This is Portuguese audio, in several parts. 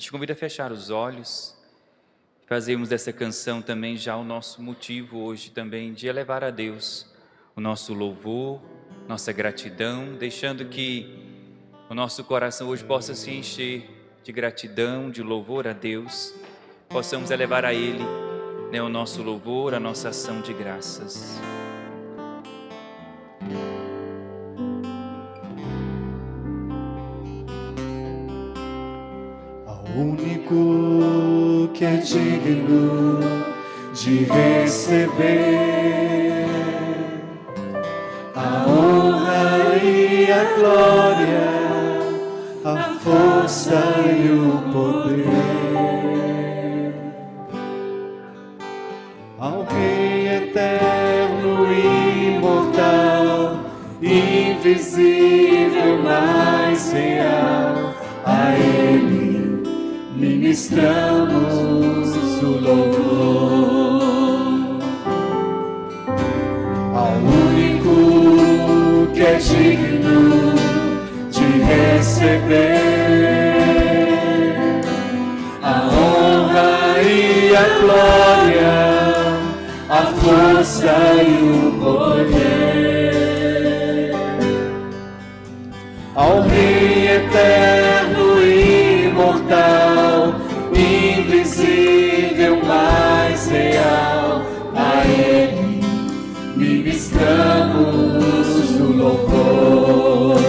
Te convido a fechar os olhos, fazermos dessa canção também já o nosso motivo hoje também de elevar a Deus o nosso louvor, nossa gratidão, deixando que o nosso coração hoje possa se encher de gratidão, de louvor a Deus, possamos elevar a Ele, né, o nosso louvor, a nossa ação de graças. Ao único que é digno de receber a honra e a glória, a força e o poder, ao Rei eterno e imortal, invisível, mas real, a Ele ministramos o louvor. Ao único que é digno de receber a honra e a glória, a força e o poder, ao Rei eterno e imortal, invisível, mas real, a Ele ministramos o louvor.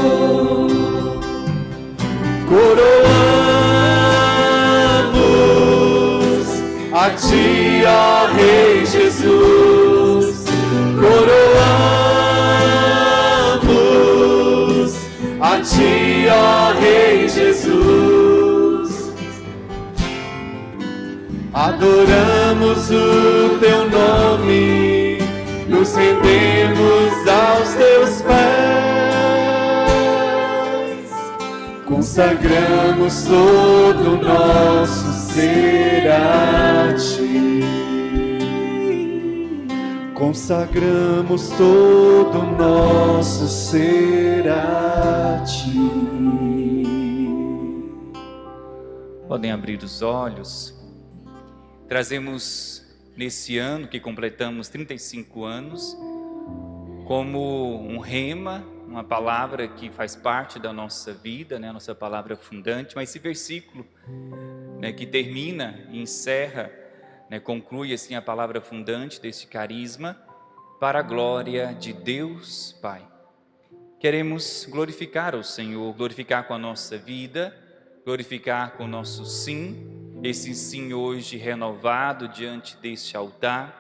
Coroamos a Ti, ó Rei Jesus, coroamos a Ti, ó Rei Jesus, adoramos o Teu nome, nos rendemos aos Teus pés, consagramos todo o nosso ser a Ti, consagramos todo o nosso ser a Ti. Podem abrir os olhos. Trazemos nesse ano que completamos 35 anos, como um rema, uma palavra que faz parte da nossa vida, né, a nossa palavra fundante, mas esse versículo, né, que termina e encerra, né, conclui assim a palavra fundante desse carisma, para a glória de Deus Pai. Queremos glorificar o Senhor, glorificar com a nossa vida, glorificar com o nosso sim, esse sim hoje renovado diante deste altar.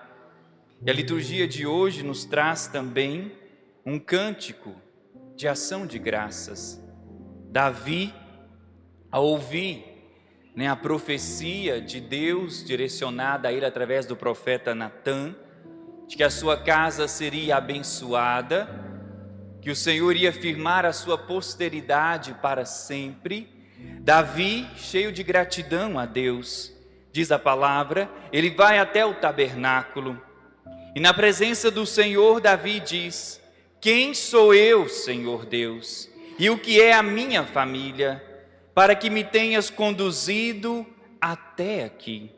E a liturgia de hoje nos traz também um cântico de ação de graças. Davi, ao ouvir, né, a profecia de Deus direcionada a ele através do profeta Natã, de que a sua casa seria abençoada, que o Senhor ia firmar a sua posteridade para sempre, Davi, cheio de gratidão a Deus, diz a palavra, ele vai até o tabernáculo e na presença do Senhor Davi diz: quem sou eu, Senhor Deus, e o que é a minha família, para que me tenhas conduzido até aqui?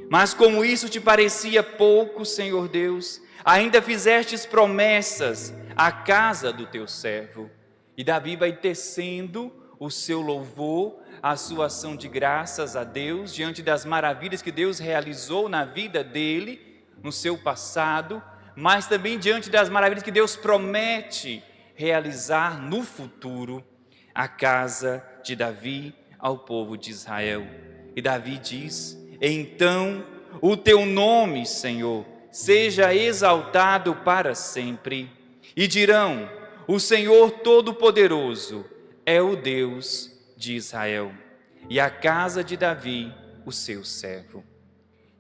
Mas como isso te parecia pouco, Senhor Deus, ainda fizestes promessas à casa do teu servo. E Davi vai tecendo o seu louvor, a sua ação de graças a Deus, diante das maravilhas que Deus realizou na vida dele, no seu passado, mas também diante das maravilhas que Deus promete realizar no futuro, a casa de Davi, ao povo de Israel. E Davi diz: então o teu nome, Senhor, seja exaltado para sempre. E dirão: o Senhor Todo-Poderoso é o Deus de Israel, e a casa de Davi, o seu servo.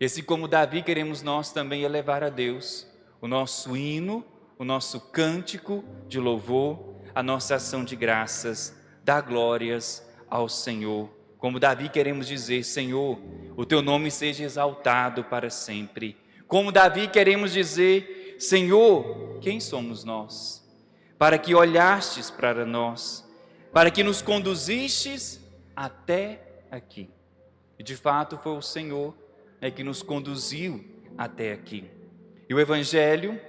E assim como Davi, queremos nós também elevar a Deus o nosso hino, o nosso cântico de louvor, a nossa ação de graças, dar glórias ao Senhor. Como Davi queremos dizer: Senhor, o teu nome seja exaltado para sempre. Como Davi queremos dizer: Senhor, quem somos nós? Para que olhastes para nós, para que nos conduzistes até aqui. E de fato foi o Senhor, né, que nos conduziu até aqui. E o Evangelho,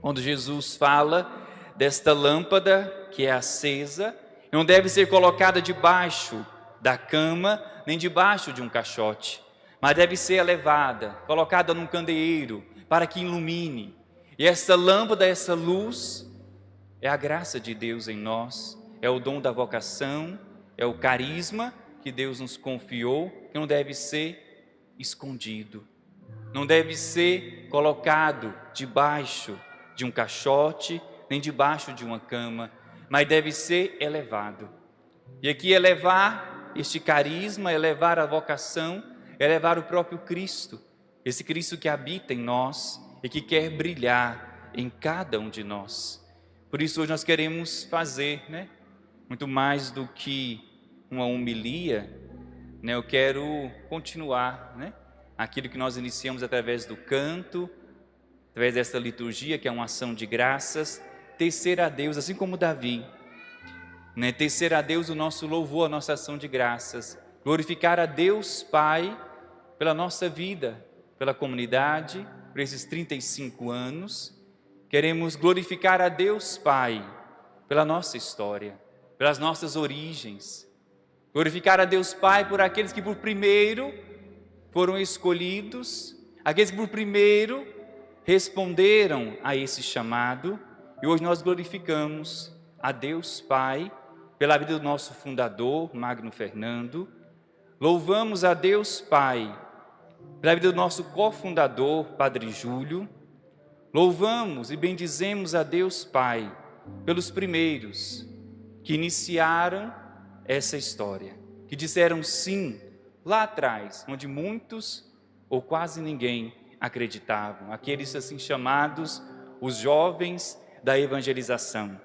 quando Jesus fala desta lâmpada que é acesa, não deve ser colocada debaixo da cama, nem debaixo de um caixote, mas deve ser elevada, colocada num candeeiro, para que ilumine. E essa lâmpada, essa luz, é a graça de Deus em nós, é o dom da vocação, é o carisma que Deus nos confiou, que não deve ser escondido, não deve ser colocado debaixo de um caixote, nem debaixo de uma cama, mas deve ser elevado. E aqui elevar este carisma, elevar a vocação, elevar o próprio Cristo, esse Cristo que habita em nós e que quer brilhar em cada um de nós. Por isso hoje nós queremos fazer, muito mais do que uma homilia, eu quero continuar, aquilo que nós iniciamos através do canto, através desta liturgia que é uma ação de graças, tecer a Deus, assim como Davi, tecer a Deus o nosso louvor, a nossa ação de graças, glorificar a Deus Pai pela nossa vida, pela comunidade, por esses 35 anos. Queremos glorificar a Deus Pai pela nossa história, pelas nossas origens. Glorificar a Deus Pai por aqueles que por primeiro foram escolhidos, aqueles que por primeiro responderam a esse chamado. E hoje nós glorificamos a Deus Pai pela vida do nosso fundador, Magno Fernando. Louvamos a Deus Pai pela vida do nosso cofundador, Padre Júlio. Louvamos e bendizemos a Deus Pai pelos primeiros que iniciaram essa história, que disseram sim lá atrás, onde muitos ou quase ninguém acreditavam, aqueles assim chamados os jovens da evangelização.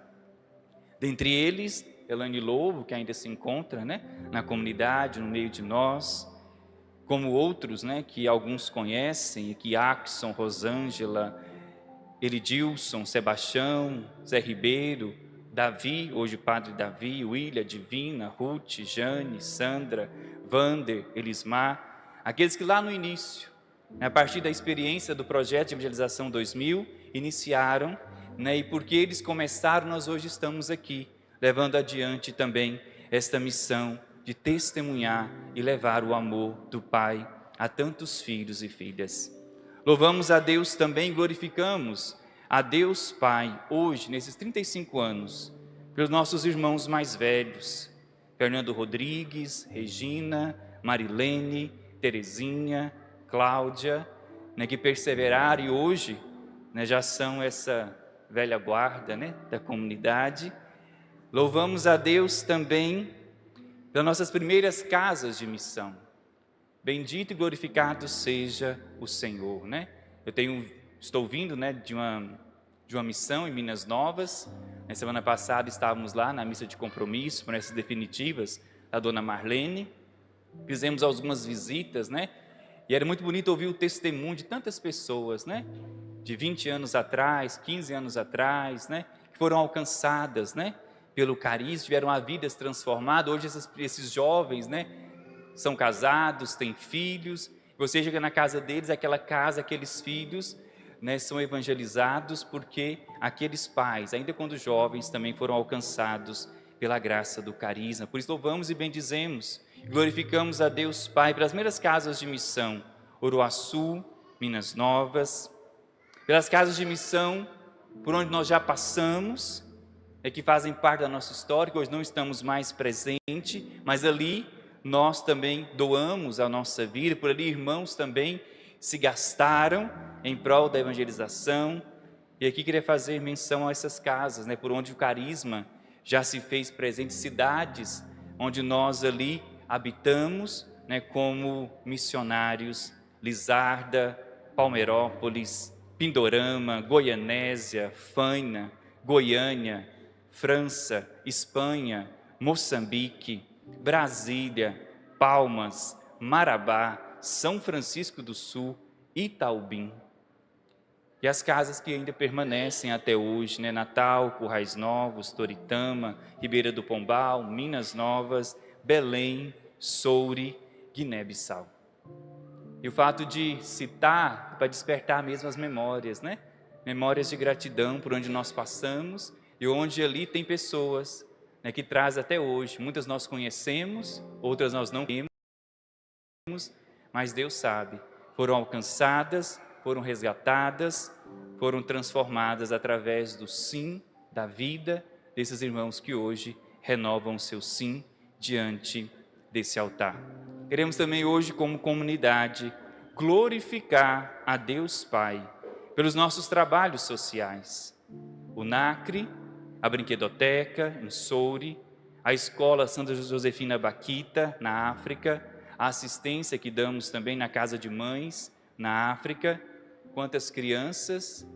Dentre eles, Elane Lobo, que ainda se encontra na comunidade, no meio de nós, como outros que alguns conhecem, que Axon, Rosângela, Elidilson, Sebastião, Zé Ribeiro, Davi, hoje Padre Davi, William, Divina, Ruth, Jane, Sandra, Vander, Elismar, aqueles que lá no início, a partir da experiência do projeto de Evangelização 2000, iniciaram, e porque eles começaram, nós hoje estamos aqui, levando adiante também esta missão de testemunhar e levar o amor do Pai a tantos filhos e filhas. Louvamos a Deus também, glorificamos a Deus Pai, hoje, nesses 35 anos, pelos nossos irmãos mais velhos, Fernando Rodrigues, Regina, Marilene, Terezinha, Cláudia, que perseveraram e hoje já são essa velha guarda da comunidade. Louvamos a Deus também pelas nossas primeiras casas de missão. Bendito e glorificado seja o Senhor, estou vindo de uma missão em Minas Novas. Na semana passada estávamos lá na missa de compromisso, por essas definitivas da dona Marlene. Fizemos algumas visitas, e era muito bonito ouvir o testemunho de tantas pessoas, de 20 anos atrás, 15 anos atrás, que foram alcançadas, pelo carisma, tiveram a vida transformada. Hoje esses jovens, são casados, têm filhos. Você chega na casa deles, aquela casa, aqueles filhos, são evangelizados porque aqueles pais, ainda quando jovens, também foram alcançados pela graça do carisma. Por isso louvamos e bendizemos, glorificamos a Deus Pai pelas primeiras casas de missão, Uruaçu, Minas Novas, pelas casas de missão por onde nós já passamos, que fazem parte da nossa história, que hoje não estamos mais presentes, mas ali nós também doamos a nossa vida, por ali irmãos também se gastaram em prol da evangelização. E aqui queria fazer menção a essas casas, por onde o carisma já se fez presente, cidades onde nós ali habitamos, como missionários, Lizarda, Palmeirópolis, Pindorama, Goianésia, Faina, Goiânia, França, Espanha, Moçambique, Brasília, Palmas, Marabá, São Francisco do Sul, Itaubim. E as casas que ainda permanecem até hoje, Natal, Currais Novos, Toritama, Ribeira do Pombal, Minas Novas, Belém, Soure, Guiné-Bissau. E o fato de citar para despertar mesmo as memórias, né? Memórias de gratidão por onde nós passamos e onde ali tem pessoas, né, que traz até hoje. Muitas nós conhecemos, outras nós não conhecemos, mas Deus sabe. Foram alcançadas, foram resgatadas, foram transformadas através do sim, da vida desses irmãos que hoje renovam o seu sim diante desse altar. Queremos também hoje, como comunidade, glorificar a Deus Pai pelos nossos trabalhos sociais. O NACRE, a Brinquedoteca, em Soure, a Escola Santa Josefina Baquita, na África, a assistência que damos também na Casa de Mães, na África. Quantas crianças,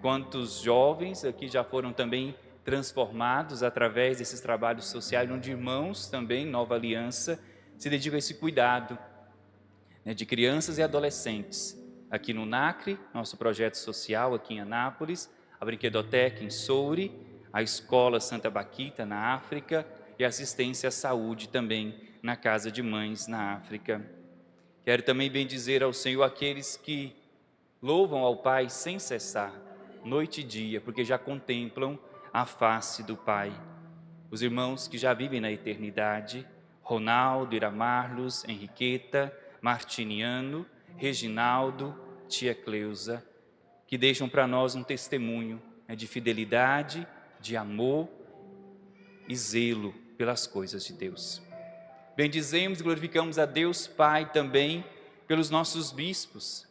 quantos jovens aqui já foram também transformados através desses trabalhos sociais, onde irmãos também, Nova Aliança, se dedicam a esse cuidado, de crianças e adolescentes. Aqui no NACRE, nosso projeto social aqui em Anápolis, a Brinquedoteca em Soure, a Escola Santa Baquita na África e a assistência à saúde também na Casa de Mães na África. Quero também bendizer ao Senhor aqueles que louvam ao Pai sem cessar, noite e dia, porque já contemplam a face do Pai. Os irmãos que já vivem na eternidade, Ronaldo, Iramarlos, Henriqueta, Martiniano, Reginaldo, tia Cleusa, que deixam para nós um testemunho de fidelidade, de amor e zelo pelas coisas de Deus. Bendizemos e glorificamos a Deus Pai também pelos nossos bispos,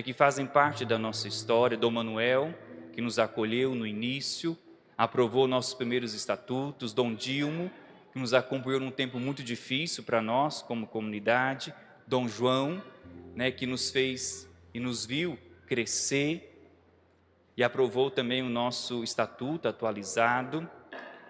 que fazem parte da nossa história. Dom Manuel, que nos acolheu no início, aprovou nossos primeiros estatutos. Dom Dilmo, que nos acompanhou num tempo muito difícil para nós como comunidade. Dom João, que nos fez e nos viu crescer e aprovou também o nosso estatuto atualizado.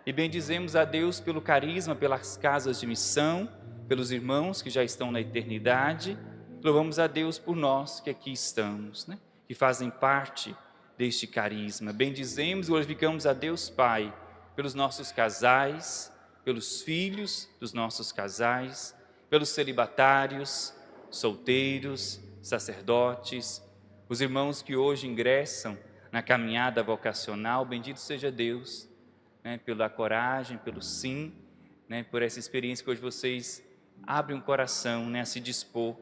E bendizemos a Deus pelo carisma, pelas casas de missão, pelos irmãos que já estão na eternidade. Louvamos a Deus por nós que aqui estamos, que fazem parte deste carisma. Bendizemos e glorificamos a Deus Pai pelos nossos casais, pelos filhos dos nossos casais, pelos celibatários, solteiros, sacerdotes, os irmãos que hoje ingressam na caminhada vocacional. Bendito seja Deus, pela coragem, pelo sim, por essa experiência que hoje vocês abrem o coração, a se dispor,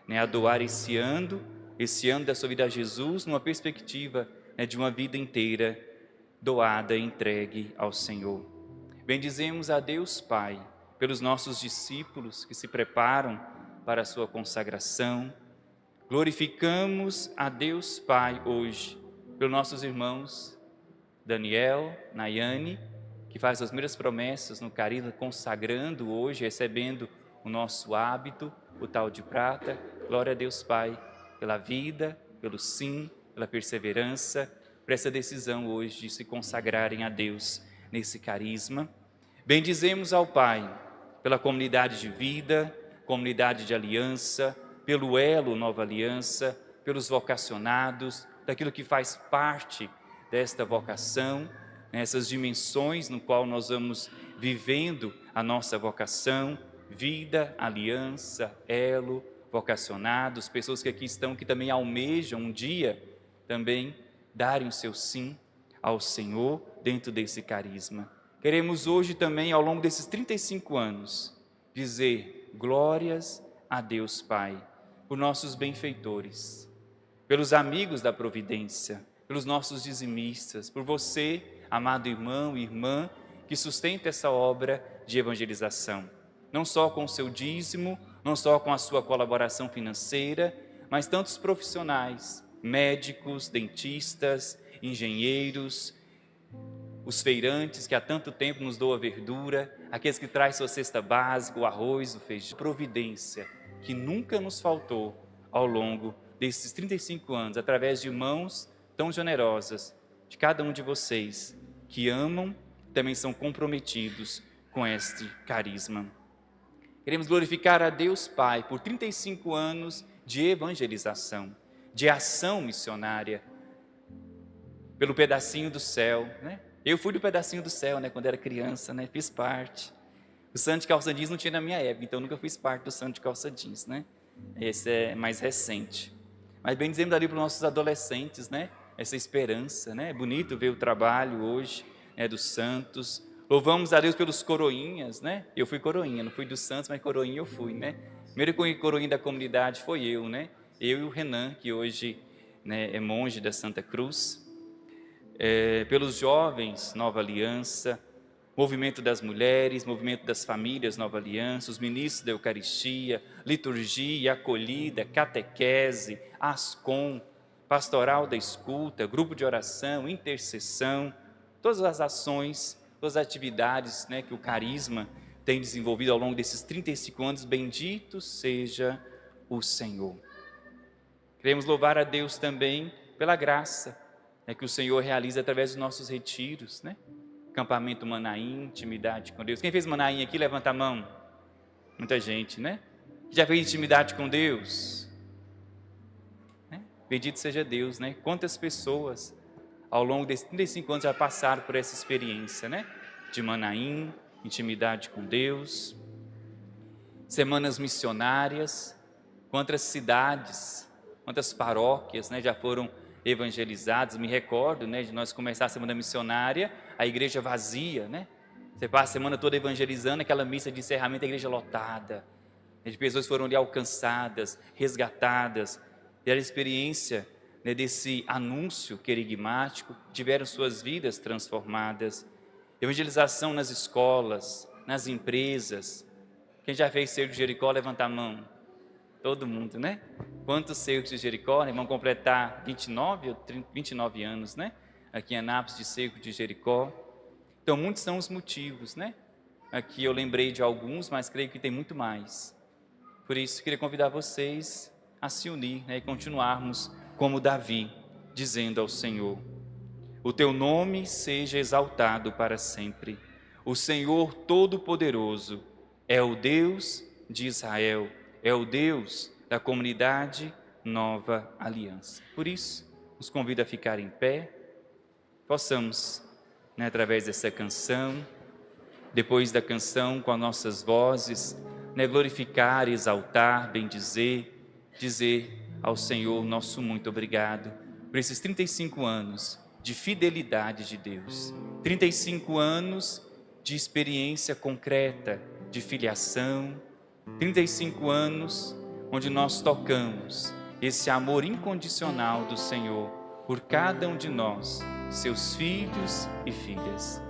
a doar esse ano da sua vida a Jesus, numa perspectiva de uma vida inteira doada e entregue ao Senhor. Bendizemos a Deus Pai pelos nossos discípulos que se preparam para a sua consagração. Glorificamos a Deus Pai hoje pelos nossos irmãos Daniel, Nayane, que faz as primeiras promessas no carisma, consagrando hoje, recebendo o nosso hábito, o tal de prata. Glória a Deus Pai pela vida, pelo sim, pela perseverança, por essa decisão hoje de se consagrarem a Deus nesse carisma. Bendizemos ao Pai pela comunidade de vida, comunidade de aliança, pelo elo Nova Aliança, pelos vocacionados, daquilo que faz parte desta vocação, nessas dimensões no qual nós vamos vivendo a nossa vocação, vida, aliança, elo, vocacionados, pessoas que aqui estão, que também almejam um dia também darem o seu sim ao Senhor dentro desse carisma. Queremos hoje também, ao longo desses 35 anos, dizer glórias a Deus Pai, por nossos benfeitores, pelos amigos da providência, pelos nossos dizimistas, por você, amado irmão e irmã, que sustenta essa obra de evangelização, não só com o seu dízimo, não só com a sua colaboração financeira, mas tantos profissionais, médicos, dentistas, engenheiros, os feirantes que há tanto tempo nos doam a verdura, aqueles que trazem sua cesta básica, o arroz, o feijão, providência que nunca nos faltou ao longo desses 35 anos, através de mãos tão generosas de cada um de vocês, que amam, também são comprometidos com este carisma. Queremos glorificar a Deus Pai por 35 anos de evangelização, de ação missionária, pelo pedacinho do céu, Eu fui do pedacinho do céu, quando era criança, fiz parte. O santo de calça jeans não tinha na minha época, então eu nunca fiz parte do santo de calça jeans, né? Esse é mais recente. Mas bem dizemos ali para os nossos adolescentes, né? Essa esperança, né? É bonito ver o trabalho hoje, né, dos santos. Louvamos a Deus pelos coroinhas, né? Eu fui coroinha, não fui dos santos, mas coroinha eu fui, né? Primeiro coroinha da comunidade foi eu, né? Eu e o Renan, que hoje, né, é monge da Santa Cruz. Pelos jovens, Nova Aliança. Movimento das mulheres, movimento das famílias, Nova Aliança, os ministros da Eucaristia, liturgia, acolhida, catequese, ASCOM, pastoral da escuta, grupo de oração, intercessão, todas as ações, todas as atividades, né, que o Carisma tem desenvolvido ao longo desses 35 anos, bendito seja o Senhor. Queremos louvar a Deus também pela graça, né, que o Senhor realiza através dos nossos retiros, né? Acampamento Manaim, intimidade com Deus. Quem fez Manaim aqui, levanta a mão. Muita gente, né? Já fez intimidade com Deus? Né? Bendito seja Deus, né? Quantas pessoas ao longo desses 35 anos já passaram por essa experiência, né? De Manaim, intimidade com Deus. Semanas missionárias. Quantas cidades, quantas paróquias, né, já foram evangelizadas. Me recordo, né, de nós começar a semana missionária, a igreja vazia, né? Você passa a semana toda evangelizando, aquela missa de encerramento, a igreja lotada. As pessoas foram ali alcançadas, resgatadas, tiveram a experiência, né, desse anúncio querigmático, tiveram suas vidas transformadas. Evangelização nas escolas, nas empresas. Quem já fez Cerco de Jericó, levanta a mão. Todo mundo, né? Quantos cercos de Jericó, né? Vão completar 29 anos, né? Aqui em Anápolis, de Cerco de Jericó. Então, muitos são os motivos, né? Aqui eu lembrei de alguns, mas creio que tem muito mais. Por isso, queria convidar vocês a se unir, né? E continuarmos como Davi, dizendo ao Senhor: o teu nome seja exaltado para sempre. O Senhor Todo-Poderoso é o Deus de Israel. É o Deus da comunidade Nova Aliança. Por isso, nos convido a ficar em pé, possamos, né, através dessa canção, depois da canção, com as nossas vozes, né, glorificar, exaltar, bendizer, dizer ao Senhor nosso muito obrigado por esses 35 anos de fidelidade de Deus, 35 anos de experiência concreta, de filiação, 35 anos onde nós tocamos esse amor incondicional do Senhor por cada um de nós, seus filhos e filhas,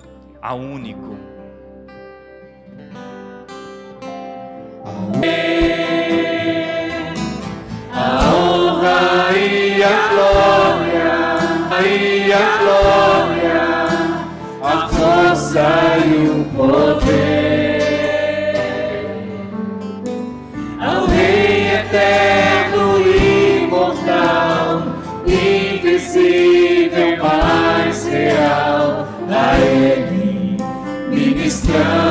a único. A honra e a glória, a força e o poder. Eterno, imortal, invisível, mais real, a Ele ministramos.